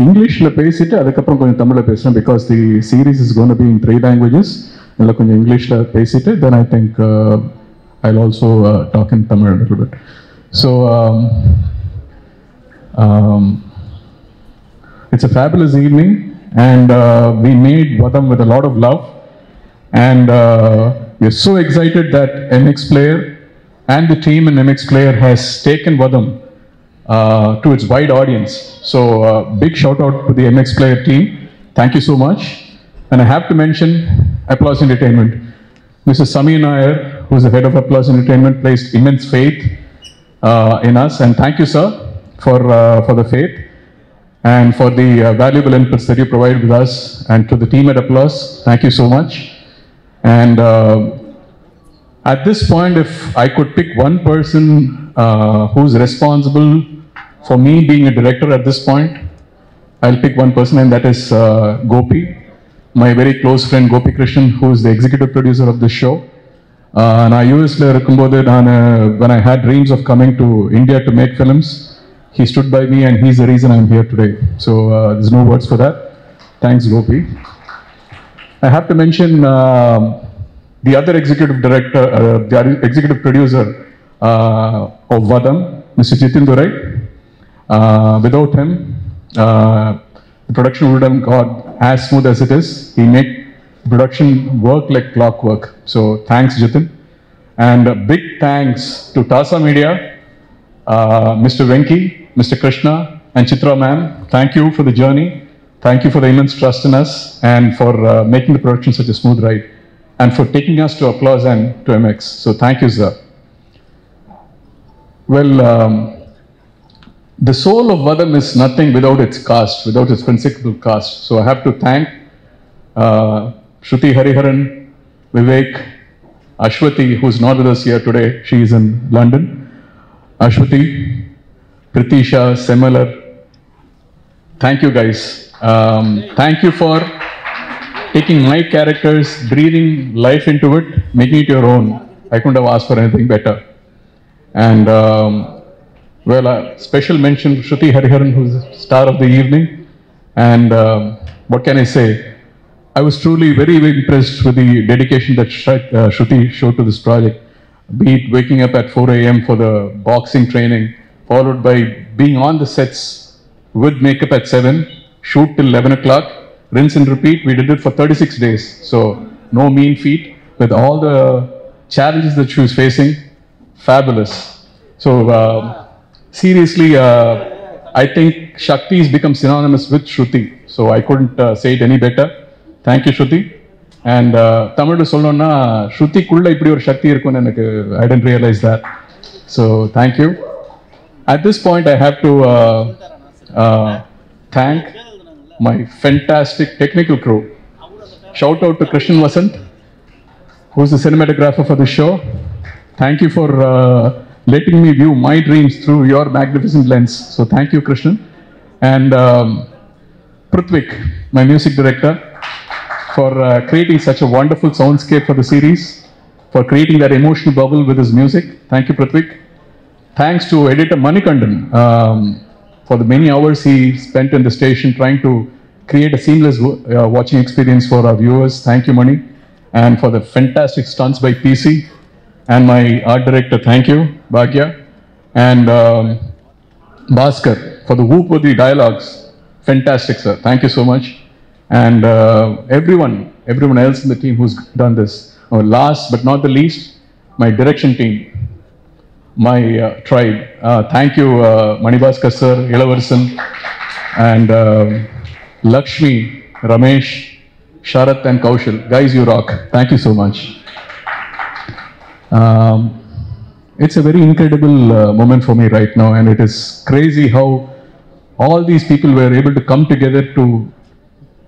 இங்கிலீஷில் பேசிட்டு அதுக்கப்புறம் கொஞ்சம் தமிழில் பேசுகிறேன் because the series is gonna be in 3 languages. இல்லை கொஞ்சம் இங்கிலீஷில் பேசிட்டு then I think I'll also talk in Tamil a little bit. So it's a fabulous evening and we made Vadam with a lot of love and we're so excited that MX Player and the team in MX Player has taken Vadam to its wide audience. So big shout out to the MX Player team. Thank you so much. And I have to mention Applause Entertainment. Mr. Samir Nair, who is the head of Applause Entertainment, placed immense faith in us. And thank you, sir, for the faith and for the valuable inputs that you provide with us. And to the team at Applause, thank you so much. And at this point, if I could pick one person who's responsible for me being a director at this point, I'll pick one person, and that is Gopi, my very close friend Gopi Krishnan, who is the executive producer of this show. நான் யூஎஸ்ல இருக்கும்போது when I had dreams of coming to India to make films, he stood by me and he's the reason I'm here today. So there's no words for that. Thanks, Gopi. I have to mention the other executive director, the executive producer of Vadam, Mr. Jitin Durai. Without him, the production would have got as smooth as it is. He made production work like clockwork. So thanks, Jitin. And a big thanks to Tasa Media, Mr. Venki, Mr. Krishna, and Chitra ma'am. Thank you for the journey. Thank you for the immense trust in us and for making the production such a smooth ride and for taking us to Applause and to MX. So thank you, sir. Well, the soul of Vadam is nothing without its cast, without its principal cast. So I have to thank Shruti Hariharan, Vivek, Ashwati, who's not with us here today. She is in London. Ashwati, Pritisha, Semalar. Thank you, guys. Thank you for taking my characters, breathing life into it, making it your own. I couldn't have asked for anything better. And well, a special mention to Shruti Hariharan, who's the star of the evening. And what can I say? I was truly very, very impressed with the dedication that Shruti showed to this project. Be it waking up at 4 a.m. for the boxing training, followed by being on the sets with makeup at 7, shoot till 11 o'clock, rinse and repeat. We did it for 36 days. So no mean feat. With all the challenges that she was facing, fabulous. So seriously, I think Shakti has become synonymous with Shruti. So I couldn't say it any better. Thank you, Shruti. And தமிழில் சொல்லணும்னா ஸ்ருதிக்குள்ள இப்படி ஒரு சக்தி இருக்குன்னு எனக்கு I didn't realize that. So thank you. At this point, I have to thank my fantastic technical crew. Shout out to Krishnan Vasant, who's the cinematographer for the show. Thank you for letting me view my dreams through your magnificent lens. So thank you, Krishnan. And Prithvik, my music director, for creating such a wonderful soundscape for the series, for creating that emotional bubble with his music. Thank you, Prithvik. Thanks to editor Manikandan for the many hours he spent in the station trying to create a seamless watching experience for our viewers. Thank you, Mani. And for the fantastic stunts by PC. And my art director, thank you, Bhagya. And Bhaskar for the whoop of the dialogues. Fantastic, sir. Thank you so much. And everyone else in the team who's done this. Last but not the least, my direction team, my tribe. Thank you, Manibhaskar sir, Ilavarsan, and Lakshmi, Ramesh, Sharath, and Kaushal. Guys, you rock. Thank you so much. It's a very incredible moment for me right now, and it is crazy how all these people were able to come together to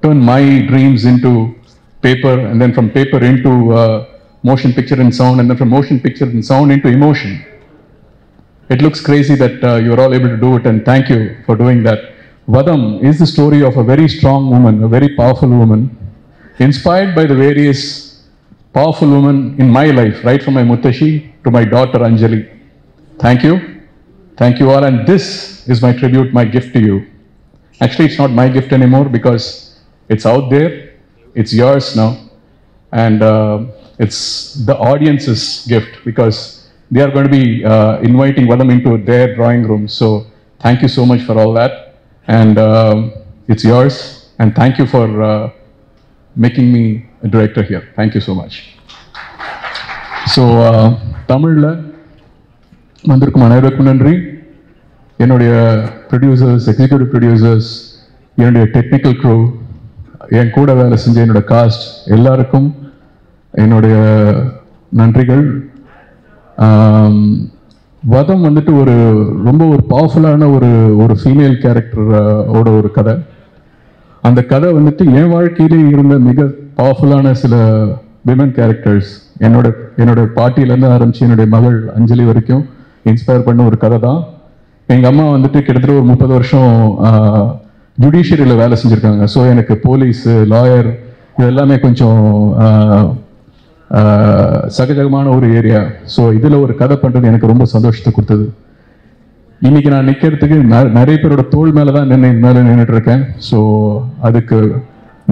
turn my dreams into paper, and then from paper into motion picture and sound, and then from motion picture and sound into emotion. It looks crazy that you're all able to do it, and thank you for doing that. Vadam is the story of a very strong woman, a very powerful woman, inspired by the various powerful women in my life, right from my Muttashi to my daughter Anjali. Thank you. Thank you all, and this is my tribute, my gift to you. Actually, it's not my gift anymore because it's out there. It's yours now. And it's the audience's gift because they are going to be inviting Vadam into their drawing room. So thank you so much for all that. And it's yours. And thank you for making me a director here. Thank you so much. So, Tamil வந்திருக்கும் அனைவருக்கும் நன்றி. என்னுடைய producers, executive producers, என்னுடைய technical crew, என் கூட வேலை செஞ்ச என்னோட cost எல்லாருக்கும் என்னுடைய நன்றிகள். வதம் வந்துட்டு ரொம்ப பவர்ஃபுல்லான ஒரு ஃபீமேல் கேரக்டரோட ஒரு கதை. அந்த கதை வந்துட்டு என் வாழ்க்கையிலே இருந்த மிக பவர்ஃபுல்லான சில விமன் கேரக்டர்ஸ், என்னோட பாட்டியிலேருந்து ஆரம்பிச்சு என்னுடைய மகள் அஞ்சலி வரைக்கும் இன்ஸ்பயர் பண்ண ஒரு கதை தான். எங்கள் அம்மா வந்துட்டு கிட்டத்தட்ட ஒரு 30 வருஷம் ஜுடிஷியரியில் வேலை செஞ்சுருக்காங்க. ஸோ எனக்கு போலீஸு, லாயர் இது எல்லாமே கொஞ்சம் சகஜகமான ஒரு ஏரியா. ஸோ இதில் ஒரு கதை பண்ணுறது எனக்கு ரொம்ப சந்தோஷத்தை கொடுத்தது. இன்னைக்கு நான் நிற்கிறதுக்கு நிறைய பேரோட தோள் மேலே தான் நின்றுட்டு இருக்கேன். ஸோ அதுக்கு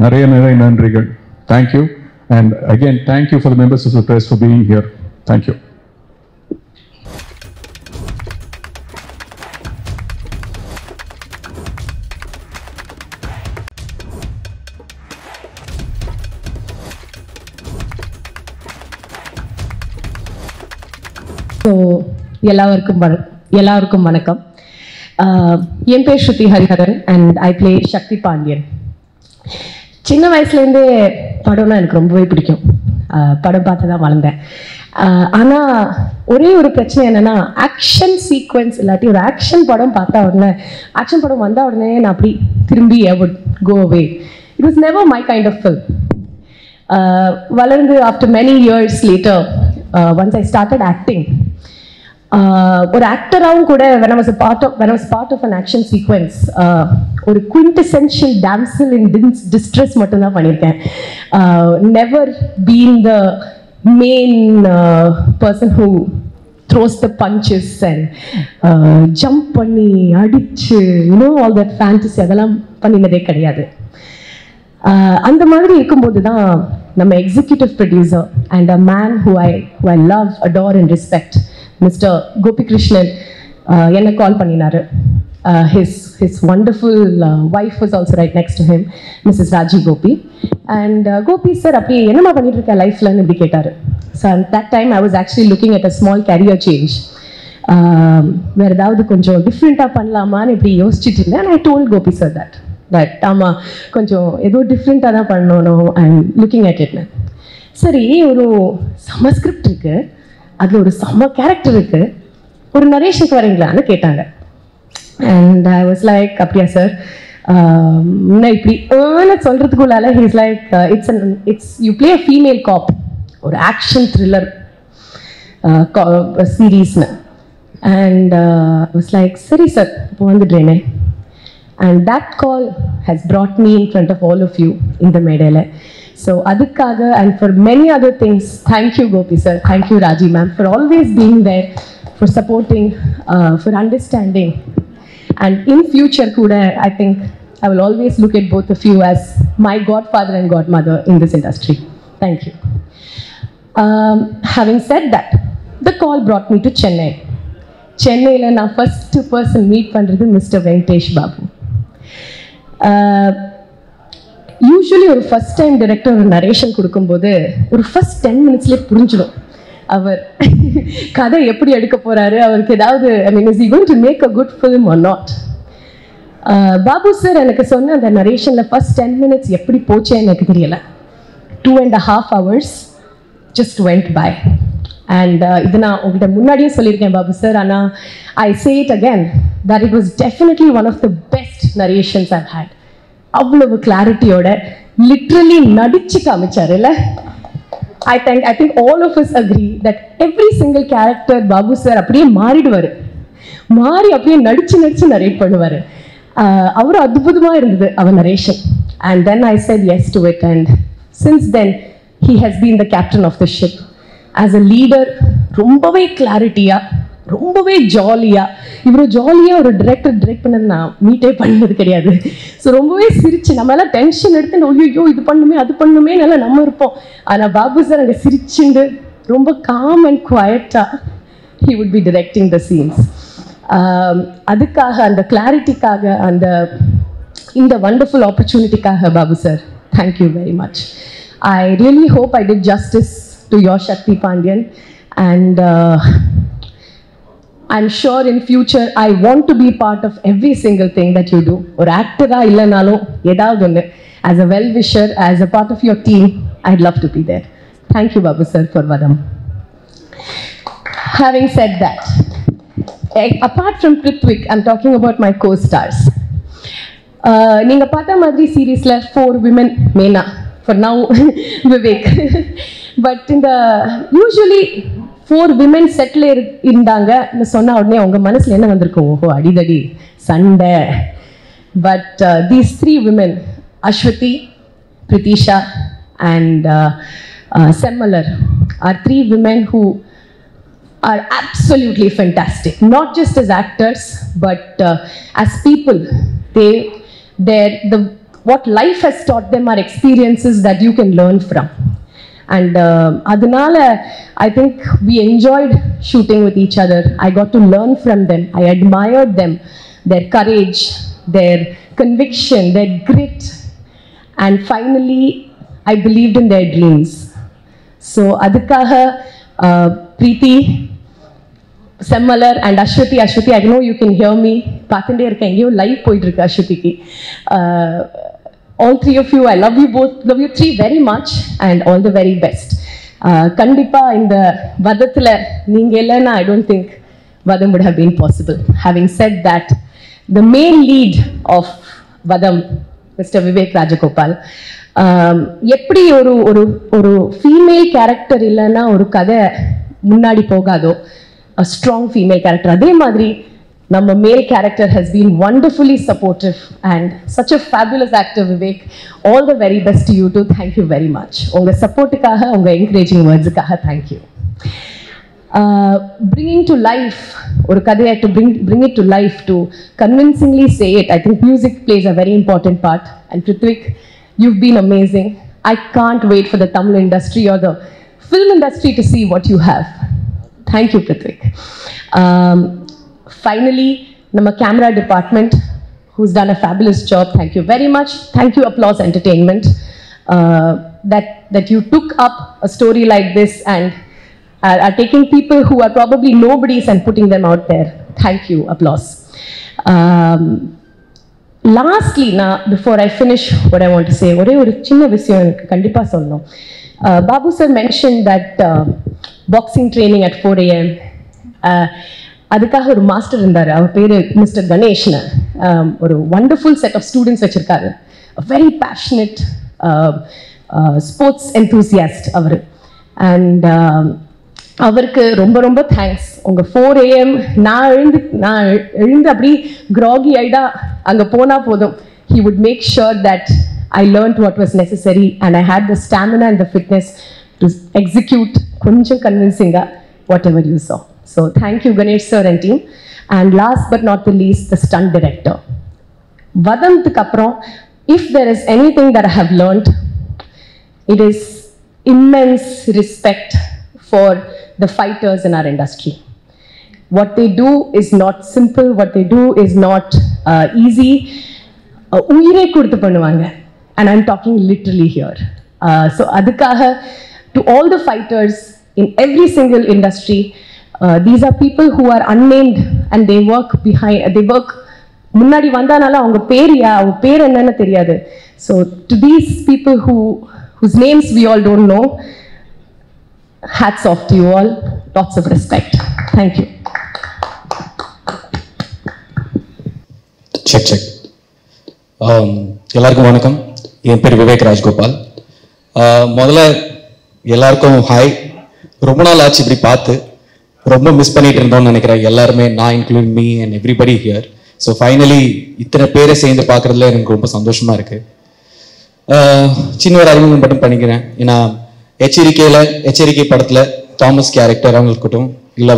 நிறைய நன்றிகள். Thank you. And again thank you for the members of the press for being here. Thank you. So எல்லாருக்கும் வணக்கம். என் பேர் Shruti Hariharan and I play Sakthi Pandian. சின்ன வயசுலேருந்தே படம்னா எனக்கு ரொம்பவே பிடிக்கும். படம் பார்த்து தான் வளர்ந்தேன். ஆனால் ஒரே ஒரு பிரச்சனை என்னென்னா, ஆக்ஷன் சீக்வன்ஸ் இல்லாட்டி ஒரு ஆக்ஷன் படம் பார்த்தா உடனே, ஆக்ஷன் படம் வந்தால் உடனே நான் அப்படி திரும்பி I would go away. It was never my kind of film. வளர்ந்து after many years later once I started acting, ஒரு ஆக்டராகவும் கூட when I was part of an action sequence, ஒரு quintessential damsel in distress மட்டும்தான் பண்ணியிருக்கேன். Never been the main person who throws the punches and jump பண்ணி அடிச்சு all that fantasy அதெல்லாம் பண்ணினதே கிடையாது. அந்த மாதிரி இருக்கும்போது தான் நம்ம executive producer and a man who I love, adore and respect, mister Gopikrishnan என்ன கால் பண்ணினாரு. His wonderful wife was also right next to him, Mrs. Raji Gopi. And Gopi sir, அப்படி என்னமா பண்ணிட்டு இருக்க லைஃப்லன்னு இப்படி கேட்டாரு. So at that time I was actually looking at a small career change. வேற ஏதாவது கொஞ்சம் டிஃப்ரெண்ட்டாக பண்ணலாமான்னு இப்படி யோசிச்சுட்டு இருந்தேன். And I told Gopi sir that ஆமாம் கொஞ்சம் ஏதோ டிஃப்ரெண்ட்டாக தான் பண்ணணும் அண்ட் லுக்கிங் அட் இட். சரி, ஒரு செம்ம ஸ்கிரிப்ட் இருக்குது, அதில் ஒரு செம்ம கேரக்டர் இருக்குது, ஒரு நரேஷனுக்கு வரீங்களான்னு கேட்டாங்க. அண்ட் ஐ வாஸ் லைக், அப்படியா சார், நான் இப்படி சொல்கிறதுக்குள்ளால he's like, it's you play a female cop, ஒரு ஆக்ஷன் த்ரில்லர் சீரீஸ்னு. அண்ட் ஐ வாஸ் லைக், சரி சார் இப்போ வந்துடுறேனே. And that call has brought me in front of all of you in the Medele. So adukkaga and for many other things, thank you Gopi sir, thank you Raji ma'am for always being there, for supporting, for understanding. And in future kuda, I think I will always look at both of you as my godfather and godmother in this industry. Thank you. Having said that, the call brought me to Chennai. Chennai la na first person meet pandrathu Mr. Venkatesh Babu. Usually ஒரு first time director ஒரு narration கொடுக்கும்போது ஒரு first 10 மினிட்ஸ்லேயே புரிஞ்சிடும் அவர் கதை எப்படி எடுக்க போகிறாரு, அவருக்கு ஏதாவது is he going to make a good film or not. Babu sir எனக்கு சொன்ன அந்த நரேஷனில் ஃபர்ஸ்ட் 10 மினிட்ஸ் எப்படி போச்சேன்னு எனக்கு தெரியலை. 2.5 hours just went by. And இது நான் உங்கள்கிட்ட முன்னாடியே சொல்லியிருக்கேன் பாபு சார், ஆனால் I say it again that it was definitely one of the best narrations I've had. அவ்வளவு கிளாரிட்டியோட லிட்ரலி நடிச்சு காமிச்சார் இல்லை. I think all of us agree that every single character Babu sir அப்படியே மாறிடுவார், மாறி அப்படியே நடிச்சு நரேட் பண்ணுவார். அவரு அற்புதமாக இருந்தது அவர் narration. And then I said yes to it, and since then he has been the captain of the ship. As a leader ரொம்பவே கிளாரிட்டியாக ரொம்பவே ஜாலியாக இவ்வளோ ஜாலியாக ஒரு டைரக்ட் பண்ணது நான் மீட்டே பண்ணது கிடையாது. ஸோ ரொம்பவே சிரிச்சு நம்ம எல்லாம் டென்ஷன் எடுத்து ஐயோ இது பண்ணுமே அது பண்ணுமே நல்லா நம்ம இருப்போம். ஆனால் பாபு சார் அங்கே சிரிச்சுண்டு ரொம்ப காம் அண்ட் குவாய்ட்டாக he would be directing the scenes. அதுக்காக அந்த கிளாரிட்டிக்காக அந்த இந்த வண்டர்ஃபுல் ஆப்பர்ச்சுனிட்டிக்காக Babu sir thank you very much. I really hope I did justice to your Shakti Pandian, and I'm sure in future I want to be part of every single thing that you do. Or actor ah illanalo edavadhu onnu, as a well wisher, as a part of your team, I'd love to be there. Thank you Babu sir for Vadam. Having said that, apart from Prithwik, I'm talking about my co-stars. நீங்க பார்த்த மாதிரி சீரீஸ்ல 4 women main for now Vivek, but in the usually 4 women settle இருந்தாங்கன்னு சொன்ன உடனே உங்க மனசுல என்ன வந்திருக்கும்? ஓஹோ அடிதடி சண்டை. But these 3 women, Ashwati, Pritisha and Semmalar, are 3 women who are absolutely fantastic, not just as actors but as people. What life has taught them are experiences that you can learn from, and adanala I think we enjoyed shooting with each other. I got to learn from them. I admired them, their courage, their conviction, their grit, and finally I believed in their dreams. So adukkaga Preeti, Semmalar and Ashwati, I know you can hear me. Pathinde irukka engiyo live poitu irukku Ashwatiki. All 3 of you, I love you both, love you 3 very much, and all the very best. Kandipa inda vadathula neenga illana I don't think Vadam would have been possible. Having said that, the main lead of Vadam, Mr. Vivek Rajagopal, எப்படி ஒரு female character இல்லைன்னா ஒரு கதை முன்னாடி போகாதோ, a strong female character, அதே மாதிரி நம்ம male character has been wonderfully supportive and such a fabulous actor. Vivek, all the very best to you too. Thank you very much. உங்க சப்போர்ட்டுக்காக, உங்க encouraging wordsக்காக thank you. Bringing to life ஒரு கதையை, to bring it to life, to convincingly say it, I think music plays a very important part. And Prithwik, you've been amazing. I can't wait for the Tamil industry or the film industry to see what you have. Thank you Prithwik. Finally, nama camera department, who's done a fabulous job, thank you very much. Thank you Applause Entertainment, that you took up a story like this and are taking people who are probably nobodies and putting them out there. Thank you Applause. Lastly, before I finish what I want to say, ஒரே ஒரு சின்ன விஷயம் எனக்கு கண்டிப்பா சொல்லணும். Babu sir mentioned that boxing training at 4 AM. அதுக்காக ஒரு master இருந்தார், அவர் பேரு மிஸ்டர் கணேஷ்னு. ஒரு வண்டர்ஃபுல் செட் ஆஃப் ஸ்டூடெண்ட்ஸ் வச்சிருக்காரு. வெரி பேஷனட் ஸ்போர்ட்ஸ் என்தூசியாஸ்ட் அவர். அண்ட் அவருக்கு ரொம்ப ரொம்ப தேங்க்ஸ். உங்கள் 4 AM நான் எழுந்து அப்படி கிராகி ஆயிடா அங்கே போனால் போதும். He would make sure that I learned what was necessary and I had the stamina and the fitness to execute konjam convincing whatever you saw. So thank you Ganesh sir and team. And last but not the least, the stunt director. Vadamthukku appuram, if there is anything that I have learned, it is immense respect for the fighters in our industry. What they do is not simple, what they do is not easy. Uyire kuduthu பண்ணுவாங்க, and I'm talking literally here. So adukkaga, to all the fighters in every single industry, these are people who are unnamed and they work முன்னாடி வந்தானால அவங்க பேர் என்னன்னு தெரியாது. So to these people whose names we all don't know, hats off to you all. Lots of respect. Thank you. Check. எல்லாருக்கும் வணக்கம். என் பேர் விவேக் ராஜ்கோபால். முதல்ல எல்லாருக்கும் ஹாய். ரொம்ப நாள் ஆச்சு இப்படி பார்த்து, ரொம்ப மிஸ் பண்ணிட்டு இருந்தோம்னு நினைக்கிறேன் எல்லாருமே, நான் including me and everybody here. So finally இத்தனை பேரை சேர்ந்து பார்க்குறதுல எனக்கு ரொம்ப சந்தோஷமா இருக்கு. சின்ன ஒரு அறிமுகம் மட்டும் பண்ணிக்கிறேன். ஏன்னா எச்சரிக்கை படத்தில் தாமஸ் கேரக்டராக இருக்கட்டும், இல்லை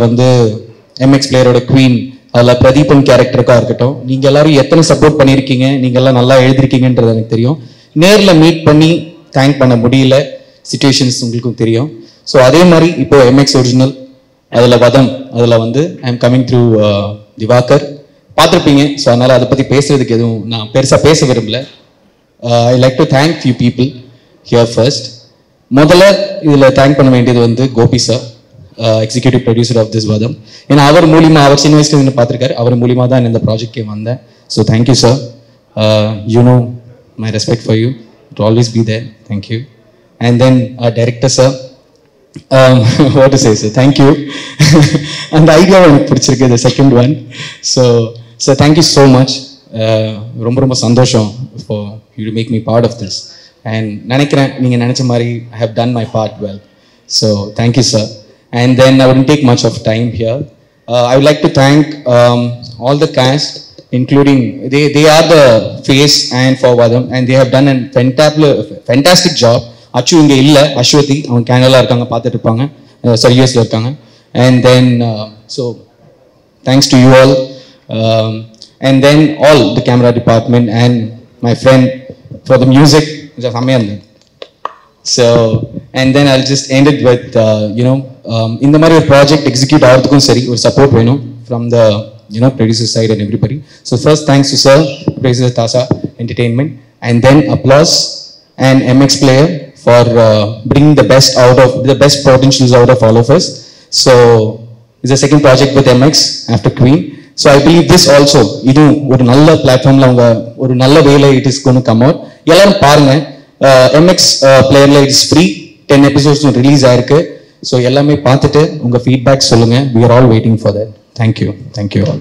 எம்எக்ஸ் பிளேயரோட குவீன், அதில் பிரதீபன் கேரக்டருக்காக இருக்கட்டும், நீங்கள் எல்லாரும் எத்தனை சப்போர்ட் பண்ணியிருக்கீங்க, நீங்கள் எல்லாம் நல்லா எழுதிருக்கீங்கன்றது எனக்கு தெரியும். நேரில் மீட் பண்ணி தேங்க் பண்ண முடியல, சிச்சுவேஷன்ஸ் உங்களுக்கும் தெரியும். ஸோ அதே மாதிரி இப்போ எம்எக்ஸ் ஒரிஜினல் அதில் வதம், அதில் வந்து I am coming through Diwakar பார்த்துருப்பீங்க. ஸோ அதனால் அதை பற்றி பேசுறதுக்கு எதுவும் நான் பெருசாக பேச விரும்பல. I like to thank few people here first. முதல்ல இதில் தேங்க் பண்ண வேண்டியது வந்து Gopi sir, executive producer of this Vadham. ஏன்னா அவர் மூலிமா, அவர் சின்ன வயசுல பார்த்துருக்காரு, அவர் மூலிமா தான் இந்த ப்ராஜெக்ட்கே வந்தேன். So thank you sir. You know my respect for you, it always be there. Thank you. And then director sir, what to say sir, thank you. And idea எனக்கு பிடிச்சிருக்கு, the second one. So thank you so much. ரொம்ப ரொம்ப சந்தோஷம் for you to make me part of this. And நினைக்கிறேன் நீங்க நினைச்ச மாதிரி I have done my part well. So thank you sir. And then I wouldn't take much of time here. I would like to thank all the cast, including they are the face and for Vadam, and they have done a fantastic job. அச்சு இங்கே இல்லை, அஸ்வதி அவங்க கேனலாக இருக்காங்க, பார்த்துட்டு இருப்பாங்க, sorry யூஎஸ்ல இருக்காங்க. And then so thanks to you all. And then all the camera department and my friend for the music, செம்மையாக இருந்தது. So and then I just end it with you know, இந்த மாதிரி ஒரு ப்ராஜெக்ட் எக்ஸிக்யூட் ஆகிறதுக்கும் சரி ஒரு சப்போர்ட் வேணும் from the producer side and everybody. So first thanks to sir, producer Tasa Entertainment, and then applause and MX Player for bringing the best potentials out of all of us. So it's the second project with MX after Queen. So I believe this also, idu oru nalla platform la unga oru nalla vela it is going to come out. Ellarum paarenga, MX Player la it is free, 10 episodes release aayirukku. So ellame paathittu unga feedback solunga, we are all waiting for that. Thank you all.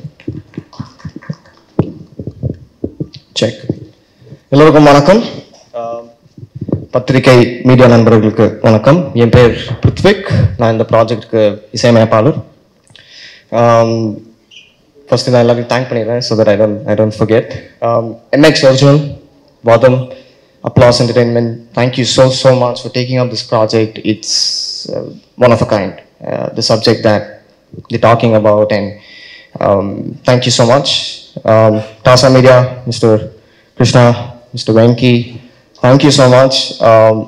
Check. எல்லோருக்கும் வணக்கம். பத்திரிகை media நண்பர்களுக்கு வணக்கம். என் பேர் பிருத்விக், நான் இந்த ப்ராஜெக்டுக்கு இசையமைப்பாளர். ஃபர்ஸ்ட் நான் எல்லாருக்கும் தேங்க் பண்ணிடுறேன், so that I don't forget. MX Original, Vadam, Applause Entertainment, thank you so much for taking up this project. It's one of a kind, the subject that they're talking about, and thank you so much. Tasa Media, Mr. Krishna, Mr. Venki, thank you so much.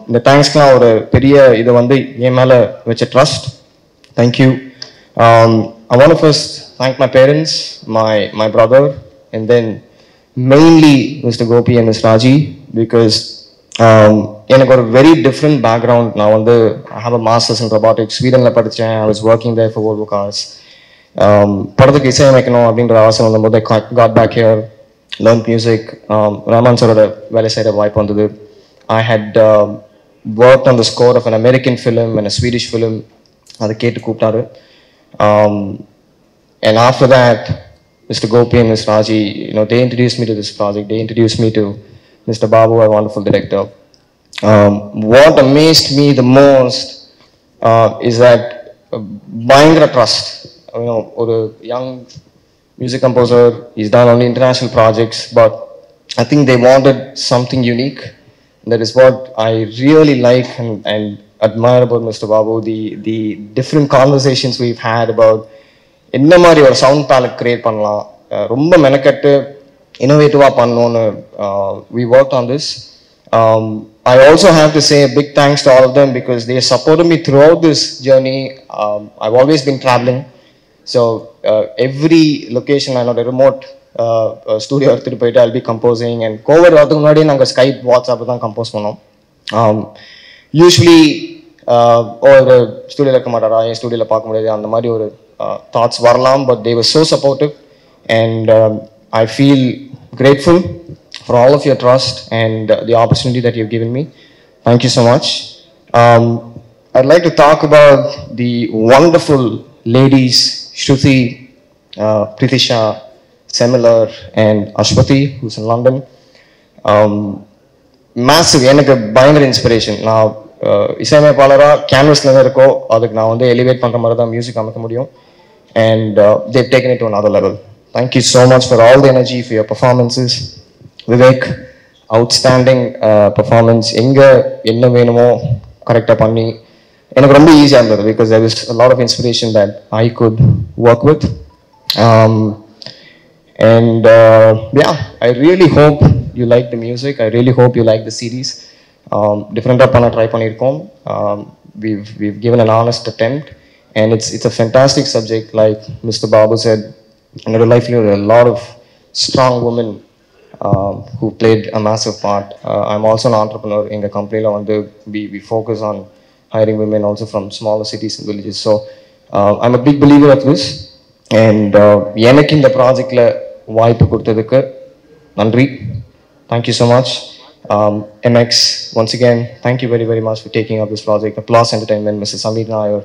இந்த தேங்க்ஸ்க்குலாம் ஒரு பெரிய இதை வந்து என் மேலே வச்ச trust. Thank you. I want to first thank my parents, my brother, and then mainly Mr. Gopi and Ms. Raji, because எனக்கு ஒரு very different background. நான் வந்து I have a masters in robotics, ஸ்வீடனில் படித்தேன். I was working there for Volvo Cars. படத்துக்கு இசையமைக்கணும் அப்படின்ற ஆசை வந்தபோது I got back here, learned music. Rahman சாரோட வேலை செய்கிற வாய்ப்பு வந்தது. I had worked on the score of an American film and a Swedish film. அதை கேட்டு கூப்பிட்டாரு. And after that, Mr. Gopi and Ms. Raji, they introduced me to this project. They introduced me to Mr. Babu, a wonderful director. What amazed me the most is that பயங்கர trust. ஒரு young music composer, he's done only international projects, but I think they wanted something unique. That is what I really like and admire about Mr. Babu, the different conversations we've had about என்ன மாதிரி ஒரு sound ballot create பண்ணலாம், ரொம்ப மெனக்கட்டு இன்னோவேட்டிவாக பண்ணணும்னு we worked on this. I also have to say a big thanks to all of them because they supported me throughout this journey. I've always been traveling, so every location I know the remote studio எடுத்துகிட்டு போயிட்டு I'll be composing, and Covid வரதுக்கு முன்னாடி நாங்கள் Skype WhatsApp தான் compose பண்ணோம். Usually ஒரு ஸ்டூடியோவில் இருக்க மாட்டாரா, என் ஸ்டூடியோவில் பார்க்க முடியாது, அந்த மாதிரி ஒரு தாட்ஸ் வரலாம். But they were so supportive, and I feel grateful for all of your trust and the opportunity that you've given me. Thank you so much. I'd like to talk about the wonderful ladies, Shruti, Pritisha, Semilar, and Ashwati, who's in London. Massive, எனக்கு பயங்கர inspiration. நான் இசையமைப்பாளராக கேன்வஸ்ல இருக்கோ அதுக்கு நான் வந்து elevate பண்ணுற மாதிரி தான் மியூசிக் அமைக்க முடியும். And they've taken it to another level. Thank you so much for all the energy, for your performances. Vivek, outstanding performance. எங்கே என்ன வேணுமோ கரெக்டாக பண்ணி எனக்கு ரொம்ப ஈஸியாக இருந்தது because there was a lot of inspiration that I could work with. And yeah, I really hope you like the music. I really hope you like the series. Different பண்ண ட்ரை பண்ணியிருக்கோம். We've given an honest attempt, and it's a fantastic subject. Like Mr. Babu said, in real life there are a lot of strong women who played a massive part. I'm also an entrepreneur in the company. We focus on hiring women also from smaller cities and villages. So I'm a big believer of this. And எனக்கு இந்த ப்ராஜெக்ட்ல வாய்ப்பு கொடுத்ததுக்கு நன்றி. Thank you so much. MX, once again, thank you very, very much for taking up this project. Applause Entertainment, Mr. Samir Nair,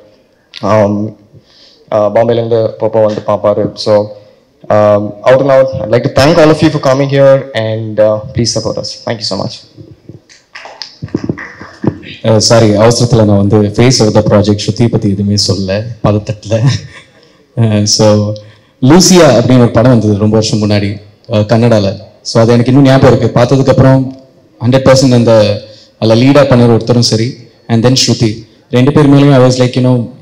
Bombay Linde, Papa and Papa. So, out and out, I'd like to thank all of you for coming here, and please support us. Thank you so much. Sorry, அவசரத்தில் நான் வந்து face of the project ஸ்ருதி பற்றி எதுவுமே சொல்லலை, பதத்தட்டில். So Lucia அப்படின்னு ஒரு படம் வந்தது ரொம்ப வருஷம் முன்னாடி கன்னடாவில். ஸோ அது எனக்கு இன்னும் ஞாபகம் இருக்குது. பார்த்ததுக்கப்புறம் 100% அந்த அதில் லீடாக பண்ணுற ஒருத்தரும் சரி, அண்ட் தென் ஸ்ருதி, ரெண்டு பேர் மேலேயும் ஐ வாஸ் லைக்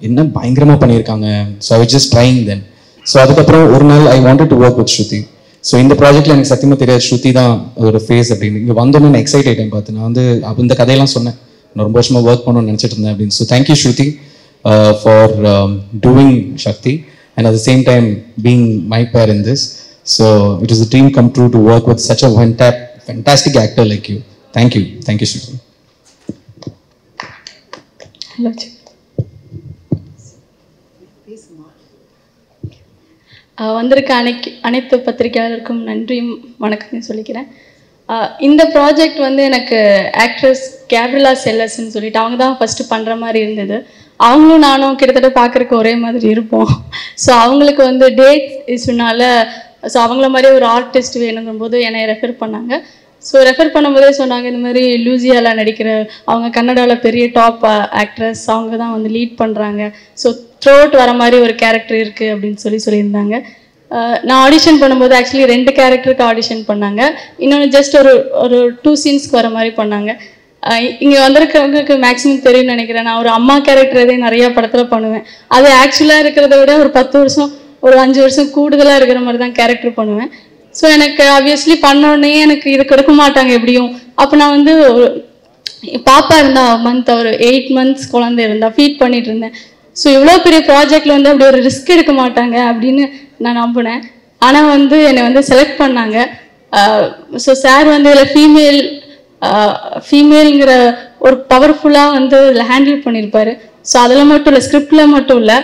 என்ன பயங்கரமாக பண்ணியிருக்காங்க. So I was just trying then. So அதுக்கப்புறம் ஒரு நாள் I wanted to work with Shruti. So இந்த ப்ராஜெக்ட்டில் எனக்கு சத்தியமாக தெரியாது ஸ்ருதி தான் ஒரு ஃபேஸ் அப்படின்னு. இங்கே வந்தோன்னு நான் எக்ஸைட் ஆகிட்டேன் பார்த்து. நான் வந்து இந்த கதையெல்லாம் சொன்னேன், நான் ரொம்ப வருஷமாக ஒர்க் பண்ணணும்னு நினச்சிட்டு இருந்தேன் அப்படின்னு. So thank you Shruti for doing Sakthi, and at the same time being my pair in this. So it was a dream come true to work with such a fantastic actor like you. Thank you Shruti. Hello. வந்திருக்க அனைத்து பத்திரிகையாளருக்கும் நன்றியும் வணக்கம் சொல்லிக்கிறேன். இந்த project வந்து எனக்கு actress Gabriela செல்லஸ்ன்னு சொல்லிட்டு அவங்க தான் ஃபஸ்ட்டு பண்ணுற மாதிரி இருந்தது. அவங்களும் நானும் கிட்டத்தட்ட பார்க்குறக்கு ஒரே மாதிரி இருப்போம். ஸோ அவங்களுக்கு வந்து டேட் இஷ்யூனால ஸோ அவங்கள மாதிரியே ஒரு ஆர்டிஸ்ட் வேணுங்கும் போது என்னை ரெஃபர் பண்ணாங்க. ஸோ ரெஃபர் பண்ணும்போதே சொன்னாங்க இந்த மாதிரி லூசியாவில் நடிக்கிற அவங்க கன்னடாவில் பெரிய டாப் ஆக்ட்ரஸ், அவங்க தான் வந்து லீட் பண்ணுறாங்க. ஸோ த்ரோட் வர மாதிரி ஒரு கேரக்டர் இருக்குது அப்படின்னு சொல்லியிருந்தாங்க. நான் ஆடிஷன் பண்ணும்போது ஆக்சுவலி 2 கேரக்டருக்கு ஆடிஷன் பண்ணாங்க. இன்னொன்று ஜஸ்ட் ஒரு 2 சீன்ஸ்க்கு வர மாதிரி பண்ணாங்க. இங்கே வந்திருக்கிறவங்களுக்கு மேக்ஸிமம் தெரியும்னு நினைக்கிறேன். நான் ஒரு அம்மா கேரக்டர் இதே நிறையா படத்தில் பண்ணுவேன். அது ஆக்சுவலாக இருக்கிறத விட ஒரு 10 வருஷம் ஒரு 5 வருஷம் கூடுதலாக இருக்கிற மாதிரி தான் கேரக்டர் பண்ணுவேன். ஸோ எனக்கு ஆப்வியஸ்லி பண்ணோடனே எனக்கு இது கொடுக்க மாட்டாங்க எப்படியும். அப்போ நான் வந்து ஒரு பாப்பா இருந்தா ஒரு 8 months குழந்தை இருந்தா ஃபீட் பண்ணிட்டு இருந்தேன். ஸோ இவ்வளோ பெரிய ப்ராஜெக்டில் வந்து அப்படி ஒரு ரிஸ்க் எடுக்க மாட்டாங்க அப்படின்னு நான் நம்பினேன். ஆனால் வந்து என்னை வந்து செலக்ட் பண்ணாங்க. ஸோ சார் வந்து இதில் ஃபீமேலுங்கிற ஒரு பவர்ஃபுல்லாக வந்து இதில் ஹேண்டில் பண்ணியிருப்பார். ஸோ அதில் மட்டும் இல்லை, ஸ்கிரிப்டில் மட்டும் இல்லை,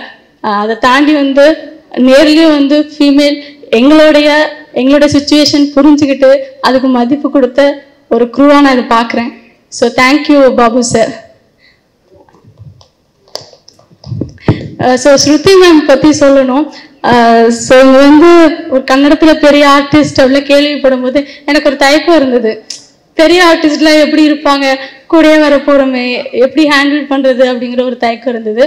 அதை தாண்டி வந்து நேர்லேயும் வந்து ஃபீமேல் எங்களுடைய சுச்சுவேஷன் புரிஞ்சுக்கிட்டு அதுக்கு மதிப்பு கொடுத்த ஒரு க்ரூவாக நான் இதை பார்க்குறேன். So thank you Babu sir. So Shruti ma'am பற்றி சொல்லணும். ஸோ இங்கே வந்து ஒரு கன்னடத்தில் பெரிய ஆர்டிஸ்ட் அவ்வளோ கேள்விப்படும் போது எனக்கு ஒரு தயக்கம் இருந்தது. பெரிய ஆர்டிஸ்ட்லாம் எப்படி இருப்பாங்க, கூடயே வர போகிறோமே, எப்படி ஹேண்டில் பண்ணுறது அப்படிங்கிற ஒரு தயக்கம் இருந்தது.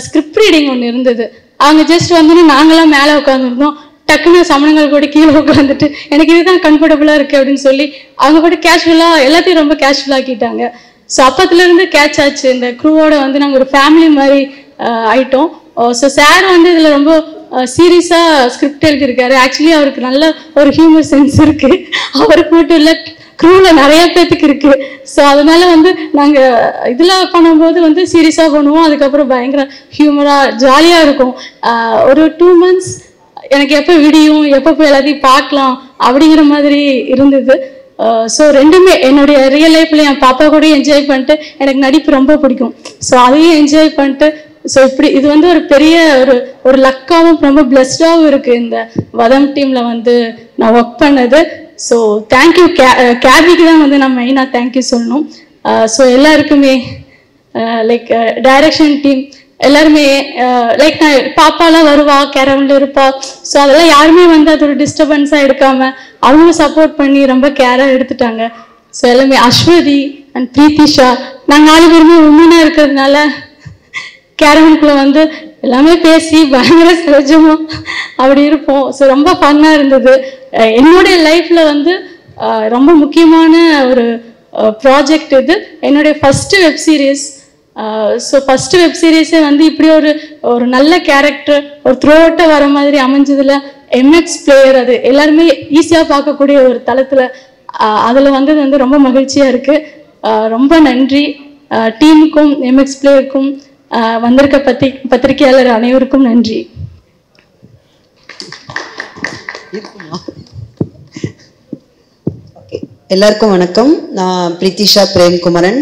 ஸ்கிரிப்ட் ரீடிங் ஒன்று இருந்தது. அவங்க ஜஸ்ட் வந்தோன்னா நாங்களாம் மேலே உட்காந்துருந்தோம். டக்குன்னு சமணங்கள் கூட கீழே உட்காந்துட்டு எனக்கு இதுதான் கம்ஃபர்டபுளாக இருக்குது அப்படின்னு சொல்லி அவங்க கூட கேஷுவலாக எல்லாத்தையும் ரொம்ப கேஷுவலாக்கிட்டாங்க. ஸோ அப்பத்துலேருந்து கேட்ச் ஆச்சு. இந்த க்ரூவோட வந்து நாங்கள் ஒரு ஃபேமிலி மாதிரி ஆயிட்டோம். ஸோ சார் வந்து இதில் ரொம்ப சீரியஸாக ஸ்கிரிப்ட் எழுதியிருக்காரு. ஆக்சுவலி அவருக்கு நல்ல ஒரு ஹியூமர் சென்ஸ் இருக்குது. அவருக்கு மட்டும் இல்லை, க்ரூவில் நிறைய பேத்துக்கு இருக்குது. ஸோ அதனால வந்து நாங்கள் இதில் பண்ணும்போது வந்து சீரியஸாக பண்ணுவோம், அதுக்கப்புறம் பயங்கர ஹியூமராக ஜாலியாக இருக்கும். ஒரு 2 months எனக்கு எப்போ விடியும், எப்போ போய் எல்லாத்தையும் பார்க்கலாம் அப்படிங்கிற மாதிரி இருந்தது. ஸோ ரெண்டுமே என்னுடைய ரியல் லைஃப்பில் என் பாப்பா கூட என்ஜாய் பண்ணிட்டு எனக்கு நடிப்பு ரொம்ப பிடிக்கும். ஸோ அதையும் என்ஜாய் பண்ணிட்டு ஸோ இப்படி இது வந்து ஒரு பெரிய ஒரு லக்காகவும் ரொம்ப பிளஸ்டாகவும் இருக்குது இந்த வதம் டீமில் வந்து நான் ஒர்க் பண்ணது. So thank you. கேபிக்கு தான் வந்து நான் மெயினாக தேங்க்யூ சொல்லணும். ஸோ எல்லாருக்குமே லைக் டைரக்ஷன் டீம் எல்லாருமே லைக் நான் பாப்பாலாம் வருவா, கேரவனில் இருப்பா. ஸோ அதெல்லாம் யாருமே வந்து அது ஒரு டிஸ்டர்பன்ஸாக எடுக்காமல் அவங்க சப்போர்ட் பண்ணி ரொம்ப கேராக எடுத்துட்டாங்க. ஸோ எல்லாமே அஸ்வதி அண்ட் பிரீத்திஷா நாங்கள் 4 பேருமே உண்மையாக இருக்கிறதுனால கேரவனுக்குள்ளே வந்து எல்லாமே பேசி பயங்கர சகஜமாக அப்படி இருப்போம். ஸோ ரொம்ப ஃபன்னாக இருந்தது. என்னுடைய லைஃப்பில் வந்து ரொம்ப முக்கியமான ஒரு ப்ராஜெக்ட் இது. என்னுடைய first web series. So first web சீரிஸே வந்து இப்படி ஒரு நல்ல கேரக்டர் ஒரு த்ரூ அவுட்டாக வர மாதிரி அமைஞ்சதில் எம்எக்ஸ் பிளேயர் அது எல்லாருமே ஈஸியாக பார்க்கக்கூடிய ஒரு தளத்தில் அதில் வந்தது வந்து ரொம்ப மகிழ்ச்சியாக இருக்குது. ரொம்ப நன்றி டீமுக்கும் எம்எக்ஸ் பிளேயருக்கும் வந்திருக்க பத்திரிகையாளர் அனைவருக்கும் நன்றி. எல்லாருக்கும் வணக்கம். நான் பிரித்திஷா பிரேம்குமரன்.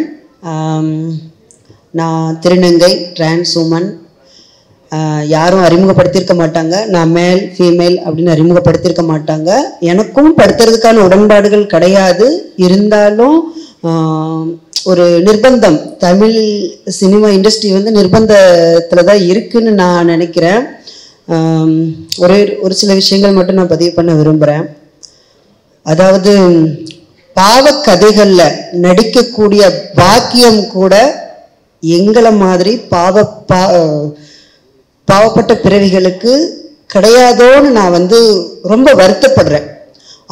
நான் திருநங்கை டிரான்ஸ் உமன். யாரும் அறிமுகப்படுத்தியிருக்க மாட்டாங்க. நான் மேல் ஃபீமேல் அப்படின்னு அறிமுகப்படுத்தியிருக்க மாட்டாங்க. எனக்கும் படுத்துறதுக்கான உடன்பாடுகள் கிடையாது. இருந்தாலும் ஒரு நிர்பந்தம், தமிழ் சினிமா இண்டஸ்ட்ரி வந்து நிர்பந்தத்தில் தான் இருக்குன்னு நான் நினைக்கிறேன். ஒரு சில விஷயங்கள் மட்டும் நான் பதிவு பண்ண விரும்புகிறேன். அதாவது பாவக்கதைகளில் நடிக்கக்கூடிய பாக்கியம் கூட எங்களை மாதிரி பாவப்பட்ட பிறவிகளுக்கு கிடையாதோன்னு நான் வந்து ரொம்ப வருத்தப்படுறேன்.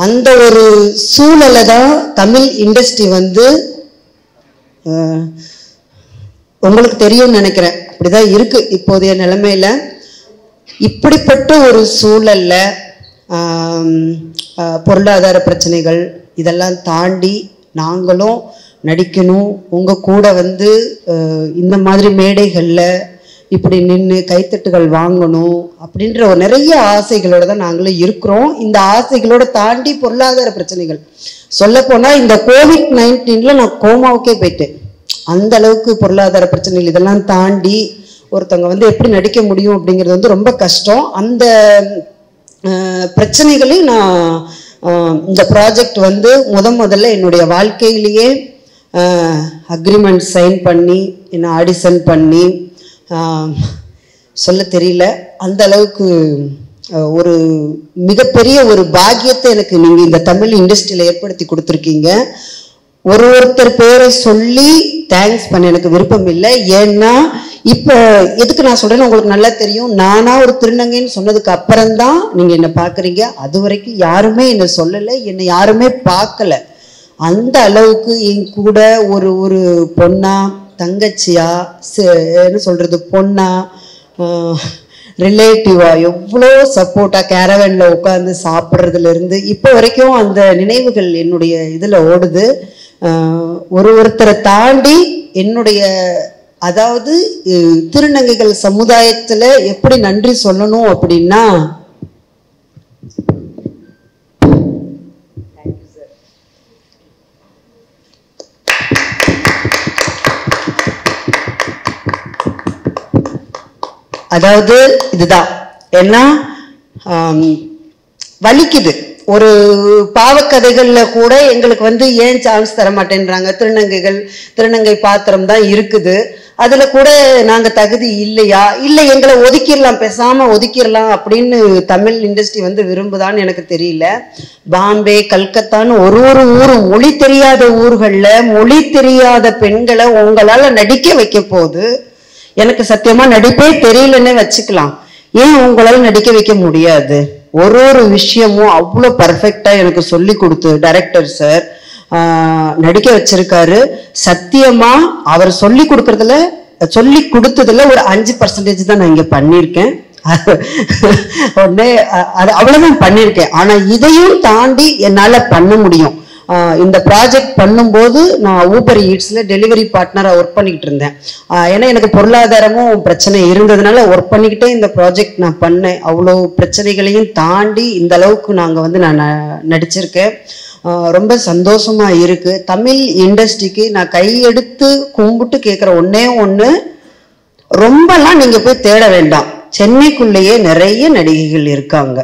அந்த ஒரு சூழலை தான் தமிழ் இண்டஸ்ட்ரி வந்து உங்களுக்கு தெரியும்னு நினைக்கிறேன். அப்படிதான் இருக்கு இப்போதைய நிலைமையில. இப்படிப்பட்ட ஒரு சூழல்ல பொருளாதார பிரச்சனைகள் இதெல்லாம் தாண்டி நாங்களும் நடிக்கணும், உங்க கூட வந்து இந்த மாதிரி மேடைகள்ல இப்படி நின்று கைத்தட்டுகள் வாங்கணும் அப்படின்ற ஒரு நிறைய ஆசைகளோட தான் நாங்களும் இருக்கிறோம். இந்த ஆசைகளோட தாண்டி பொருளாதார பிரச்சனைகள் சொல்ல போனா இந்த COVID-19 நான் கோமாவுக்கே போயிட்டேன். அந்த அளவுக்கு பொருளாதார பிரச்சனைகள் இதெல்லாம் தாண்டி ஒருத்தவங்க வந்து எப்படி நடிக்க முடியும் அப்படிங்கிறது வந்து ரொம்ப கஷ்டம். அந்த பிரச்சனைகளையும் நான் இந்த ப்ராஜெக்ட் வந்து முதல்ல என்னுடைய வாழ்க்கையிலேயே அக்ரிமெண்ட் சைன் பண்ணி என்ன ஆடிஷன் பண்ணி சொல்ல தெரியல, அந்த அளவுக்கு ஒரு மிகப்பெரிய ஒரு பாக்கியத்தை எனக்கு நீங்கள் இந்த தமிழ் இண்டஸ்ட்ரியில் ஏற்படுத்தி கொடுத்துருக்கீங்க. ஒருத்தர் பேரை சொல்லி தேங்க்ஸ் பண்ண எனக்கு விருப்பம் இல்லை. ஏன்னா இப்போ எதுக்கு நான் சொல்கிறேன்னு உங்களுக்கு நல்லா தெரியும். நானாக ஒரு திருநங்கைன்னு சொன்னதுக்கு அப்புறம்தான் நீங்கள் என்னை பார்க்குறீங்க. அது வரைக்கும் யாருமே என்னை சொல்லலை, என்னை யாருமே பார்க்கலை. அந்த அளவுக்கு என் கூட ஒரு பொண்ணா தங்கச்சியா என்ன சொல்கிறது பொண்ணா ரிலேட்டிவா எவ்வளோ சப்போர்ட்டாக கேரவனில் உட்காந்து சாப்பிட்றதுலேருந்து இப்போ வரைக்கும் அந்த நினைவுகள் என்னுடைய இதில் ஓடுது. ஒருத்தரை தாண்டி என்னுடைய அதாவது திருநங்கைகள் சமுதாயத்தில் எப்படி நன்றி சொல்லணும் அப்படின்னா அதாவது இதுதான். ஏன்னா வலிக்குது. ஒரு பாவக்கதைகள்ல கூட எங்களுக்கு வந்து ஏன் சான்ஸ் தர மாட்டேன்றாங்க. திருநங்கை பாத்திரம் தான் இருக்குது, அதுல கூட நாங்க தகுதி இல்லையா, இல்லை எங்களை ஒதுக்கிடலாம், பேசாம ஒதுக்கிடலாம் அப்படின்னு தமிழ் இண்டஸ்ட்ரி வந்து விரும்புதான்னு எனக்கு தெரியல. பாம்பே கல்கத்தான்னு ஒரு ஊரும் மொழி தெரியாத ஊர்கள்ல மொழி தெரியாத பெண்களை உங்களால நடிக்க வைக்க போகுது. எனக்கு சத்தியமா நடிப்பே தெரியலன்னே வச்சுக்கலாம். ஏன் உங்களால நடிக்க வைக்க முடியாது? ஒரு விஷயமும் அவ்வளோ பர்ஃபெக்டா எனக்கு சொல்லி கொடுத்து டைரக்டர் சார் நடிக்க வச்சிருக்காரு. சத்தியமா அவர் சொல்லி கொடுத்ததுல ஒரு 5% தான் நான் இங்க பண்ணியிருக்கேன். உடனே அவ்வளவுதான் பண்ணியிருக்கேன். ஆனா இதையும் தாண்டி என்னால பண்ண முடியும். இந்த ப்ராஜெக்ட் பண்ணும்போது நான் ஊபர் ஈட்ஸ்ல டெலிவரி பார்ட்னரா ஒர்க் பண்ணிக்கிட்டு இருந்தேன். ஏன்னா எனக்கு பொருளாதாரமும் பிரச்சனை இருந்ததுனால ஒர்க் பண்ணிக்கிட்டே இந்த ப்ராஜெக்ட் நான் பண்ணேன். அவ்வளோ பிரச்சனைகளையும் தாண்டி இந்த அளவுக்கு நாங்கள் வந்து நான் நடிச்சிருக்கேன். ரொம்ப சந்தோஷமா இருக்கு. தமிழ் இண்டஸ்ட்ரிக்கு நான் கையெடுத்து கும்பிட்டு கேட்குற ஒன்று, ரொம்பலாம் நீங்க போய் தேட வேண்டாம். சென்னைக்குள்ளேயே நிறைய நடிகைகள் இருக்காங்க.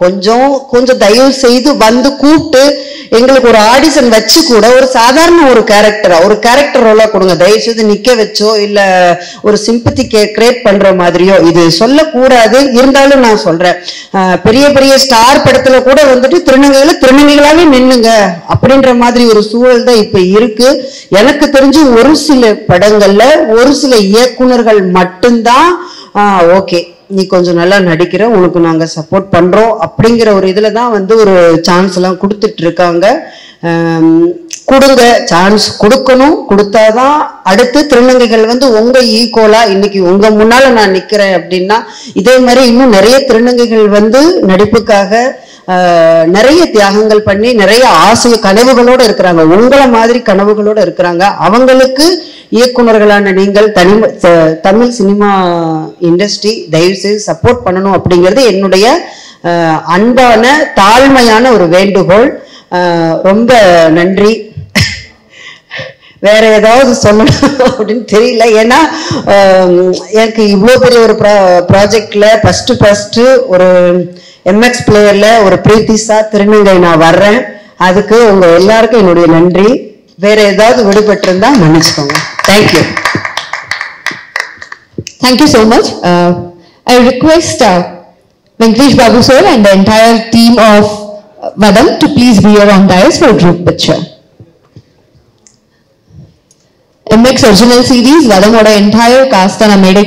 கொஞ்சம் தயவு செய்து வந்து கூப்பிட்டு எங்களுக்கு ஒரு ஆடிஷன் வச்சு கூட ஒரு சாதாரண ஒரு கேரக்டர் ரோலா கொடுங்க. தயவு செய்து நிக்க வச்சோ இல்ல ஒரு சிம்பத்தி கிரியேட் பண்ற மாதிரியோ இது சொல்லக்கூடாது. இருந்தாலும் நான் சொல்றேன், பெரிய ஸ்டார் படத்துல கூட வந்துட்டு திருநங்கைகளாவே நின்னுங்க அப்படின்ற மாதிரி ஒரு சூழல் தான் இப்ப இருக்கு. எனக்கு தெரிஞ்சு ஒரு சில படங்கள்ல ஒரு சில இயக்குனர்கள் மட்டும்தான் ஓகே நீ கொஞ்சம் நல்லா நடிக்கிற, உனக்கு நாங்க சப்போர்ட் பண்றோம் அப்படிங்கிற ஒரு இதுல தான் வந்து ஒரு சான்ஸ் எல்லாம் கொடுத்துட்டு இருக்காங்க. கொடுங்க, சான்ஸ் கொடுக்கணும். கொடுத்தாதான் அடுத்து திருநங்கைகள் வந்து உங்க ஈக்குவலா இன்னைக்கு உங்க முன்னால நான் நிக்கிறேன் அப்படின்னா, இதே மாதிரி இன்னும் நிறைய திருநங்கைகள் வந்து நடிப்புக்காக நிறைய தியாகங்கள் பண்ணி நிறைய ஆசை கனவுகளோட இருக்கிறாங்க, உங்களை மாதிரி கனவுகளோட இருக்கிறாங்க. அவங்களுக்கு இயக்குநர்களான நீங்கள் தமிழ் சினிமா இண்டஸ்ட்ரி தயவு செய்து சப்போர்ட் பண்ணணும் அப்படிங்கிறது என்னுடைய அன்பான தாழ்மையான ஒரு வேண்டுகோள். ரொம்ப நன்றி. வேற ஏதாவது சொல்லணும் அப்படின்னு தெரியல. ஏன்னா எனக்கு இவ்வளோ பெரிய ஒரு ப்ராஜெக்ட்ல ஃபர்ஸ்ட் ஒரு எம்எக்ஸ் பிளேயர்ல ஒரு பிரீத்திசா திருநங்கை நான் வர்றேன். அதுக்கு உங்க எல்லாருக்கும் என்னுடைய நன்றி. வேற ஏதாவது விடுபட்டிருந்தா மன்னிச்சுக்கோங்க. Thank you. Thank you so much. I request Venkatesh Babu sir and the entire team of Vadam to please be here on dais for a group picture. MX original series Vadam oda entire cast na made a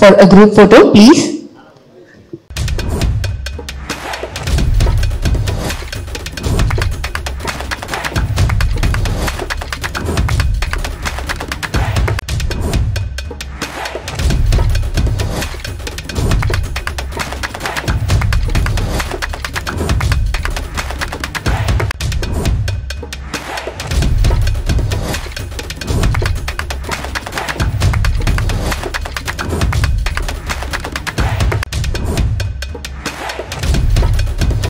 for a group photo, please.